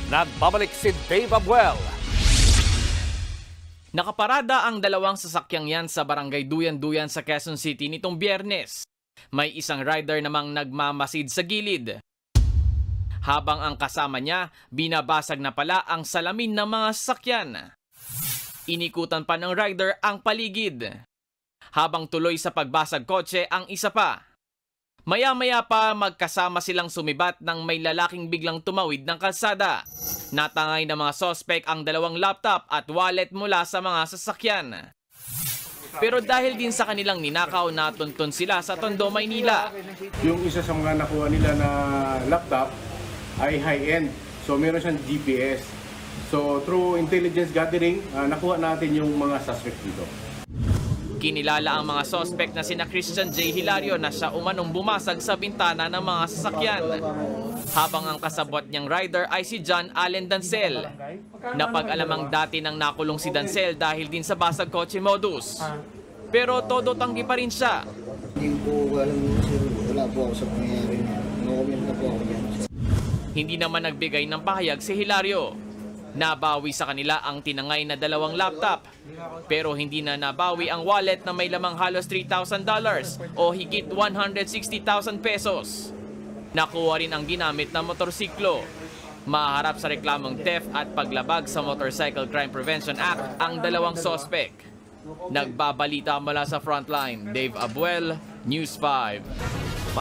Nagbabalik si Dave Abuel. Nakaparada ang dalawang sasakyang yan sa barangay Duyan-Duyan sa Quezon City nitong Biyernes. May isang rider namang nagmamasid sa gilid. Habang ang kasama niya, binabasag na pala ang salamin ng mga sasakyan. Inikutan pa ng rider ang paligid. Habang tuloy sa pagbasag kotse ang isa pa. Maya-maya pa magkasama silang sumibat nang may lalaking biglang tumawid ng kalsada. Natangay ng mga sospek ang dalawang laptop at wallet mula sa mga sasakyan. Pero dahil din sa kanilang ninakaw, natuntun sila sa Tondo, Maynila. Yung isa sa mga nakuha nila na laptop ay high-end. So meron siyang GPS. So through intelligence gathering, nakuha natin yung mga suspect dito. Kinilala ang mga sospek na sina Christian J. Hilario na siya umanong bumasag sa bintana ng mga sasakyan. Habang ang kasabot niyang rider ay si John Allen Dancel. Napag-alamang dati nang nakulong si Dancel dahil din sa basag kotse modus. Pero todo tanggi pa rin siya. Hindi po alam sir, wala po ako sa pangyayari. No-comment na po ako yan. Hindi naman nagbigay ng pahayag si Hilario. Nabawi sa kanila ang tinangay na dalawang laptop. Pero hindi na nabawi ang wallet na may lamang halos $3,000 o higit 160,000 pesos. Nakuha rin ang ginamit na motorsiklo. Maharap sa reklamong theft at paglabag sa Motorcycle Crime Prevention Act ang dalawang sospek. Nagbabalita mula sa Frontline, Dave Abuel, News 5.